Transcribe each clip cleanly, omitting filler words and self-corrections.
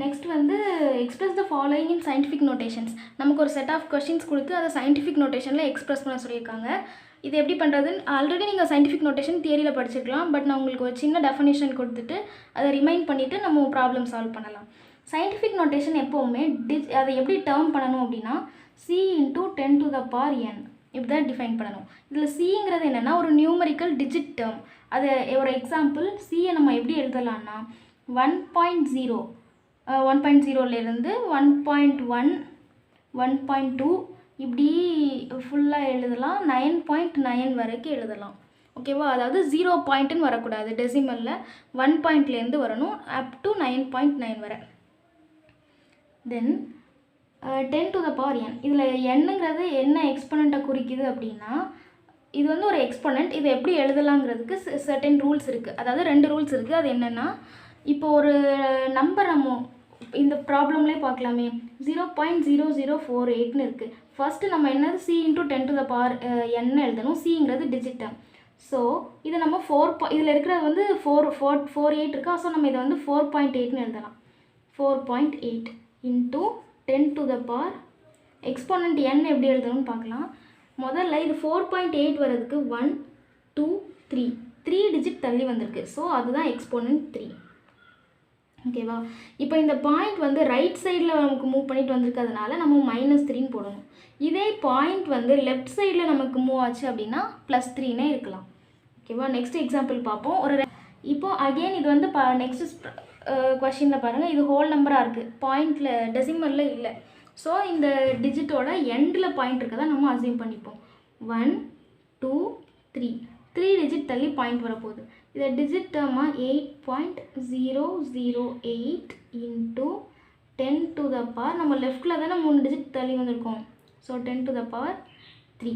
Next வந்து express the following in scientific notations. நமக்கு ஒரு செட் ஆஃப் கொஷின்ஸ் கொடுத்து அதை சயின்டிஃபிக் நோட்டேஷனில் எக்ஸ்பிரஸ் பண்ண சொல்லியிருக்காங்க. இது எப்படி பண்ணுறதுன்னு ஆல்ரெடி நீங்கள் சயின்டிஃபிக் நோட்டேஷன் தியரியில் படிச்சிருக்கலாம். பட் நான் உங்களுக்கு ஒரு சின்ன டெஃபினேஷன் கொடுத்துட்டு அதை ரிமைண்ட் பண்ணிவிட்டு நம்ம ப்ராப்ளம் சால்வ் பண்ணலாம். சயின்டிஃபிக் நோட்டேஷன் எப்போவுமே அதை எப்படி டேர்ம் பண்ணணும் அப்படின்னா c × 10⁻n இப்படி தான் டிஃபைன் பண்ணணும். இதில் சிங்கிறது என்னென்னா ஒரு நியூமரிக்கல் டிஜிட் டேர்ம். அது ஒரு எக்ஸாம்பிள் சியை நம்ம எப்படி எழுதலாம்னா 1.0 1.0லேருந்து 1.1 1.2 இப்படி ஃபுல்லாக எழுதலாம். 9.9 வரைக்கும் எழுதலாம். ஓகேவா? அதாவது 0 பாயிண்ட்டுன்னு வரக்கூடாது. டெசிமலில் 1 பாயிண்ட்லேருந்து வரணும் அப் டு 9.9 வரை. தென் 10⁻n இதில் என்னங்கிறது என்ன எக்ஸ்பொனண்ட்டை குறிக்குது அப்படின்னா இது வந்து ஒரு எக்ஸ்பொனண்ட். இதை எப்படி எழுதலாங்கிறதுக்கு சர்டன் ரூல்ஸ் இருக்குது. அதாவது 2 ரூல்ஸ் இருக்குது. அது என்னென்னா இப்போ ஒரு நம்பர் நம்ம இந்த ப்ராப்ளம்லேயே பார்க்கலாமே 0.0048ன்னு இருக்குது. ஃபஸ்ட்டு நம்ம என்னது c × 10⁻n எழுதணும். சிங்கிறது டிஜிட்டம். ஸோ இதை நம்ம இதில் இருக்கிறது வந்து 4.8 இருக்கா. ஸோ நம்ம இதை வந்து 4.8ன்னு எழுதலாம். 4.8 × 10⁻. எக்ஸ்பொனண்ட் n எப்படி எழுதணும்னு பார்க்கலாம். முதல்ல இது 4.8 வரதுக்கு 1 2 3 டிஜிட் தள்ளி வந்திருக்கு. ஸோ அதுதான் எக்ஸ்பொனண்ட் 3. ஓகேவா? இப்போ இந்த பாயிண்ட் வந்து ரைட் சைடில் நமக்கு மூவ் பண்ணிட்டு வந்திருக்கிறதுனால நம்ம -3ன்னு போடணும். இதே பாயிண்ட் வந்து லெஃப்ட் சைடில் நமக்கு மூவ் ஆச்சு அப்படின்னா +3னே இருக்கலாம். ஓகேவா? நெக்ஸ்ட் எக்ஸாம்பிள் பார்ப்போம். இப்போது அகெயின் இது வந்து நெக்ஸ்ட் கொஷினில் பாருங்கள். இது ஹோல் நம்பராக இருக்குது. பாயிண்டில் டெசிமலில் இல்லை. ஸோ இந்த டிஜிட்டோட எண்டில் பாயிண்ட் இருக்கதான் நம்ம அசியூம் பண்ணிப்போம். 1 2 3 டிஜிட் தள்ளி பாயிண்ட் வரப்போகுது. இதை டிஜிட் டேர்மாக 8.008 × 10⁻. நம்ம லெஃப்டில் தானே 3 டிஜிட் தள்ளி வந்திருக்கோம். ஸோ 10⁻3.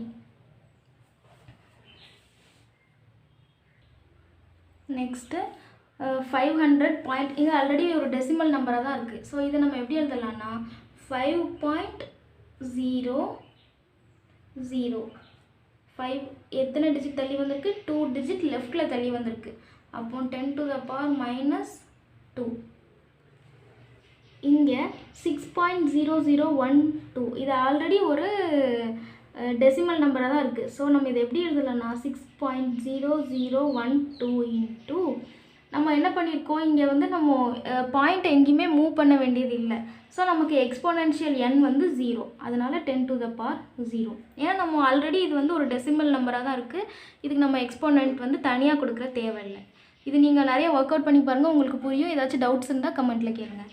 Next 500 point. இது ஆல்ரெடி ஒரு டெசிமல் நம்பராக தான் இருக்குது. ஸோ இதை நம்ம எப்படி எழுதலாம்னா 5.00 5 எத்தனை டிஜிட் தள்ளி வந்திருக்கு? 2 டிஜிட் லெஃப்டில் தள்ளி வந்திருக்கு. அப்போ 10⁻². இங்கே 6.0012 இது ஆல்ரெடி ஒரு டெசிமல் நம்பராக தான் இருக்குது. ஸோ நம்ம இதை எப்படி எழுதலாம்னா 6.0012 நம்ம என்ன பண்ணியிருக்கோம், இங்கே வந்து நம்ம பாயிண்ட்டை எங்கேயுமே மூவ் பண்ண வேண்டியது இல்லை. ஸோ நமக்கு எக்ஸ்போனென்ஷியல் n வந்து 0. அதனால் 10⁻0. ஏன்னா நம்ம ஆல்ரெடி இது வந்து ஒரு டெசிமல் நம்பராக தான் இருக்குது. இதுக்கு நம்ம எக்ஸ்போனன்ட் வந்து தனியாக கொடுக்குற தேவையில்லை. இது நீங்கள் நிறைய ஒர்க் அவுட் பண்ணி பாருங்கள், உங்களுக்கு புரியும். ஏதாச்சும் டவுட்ஸ் இருந்தால் கமெண்ட்டில் கேளுங்கள்.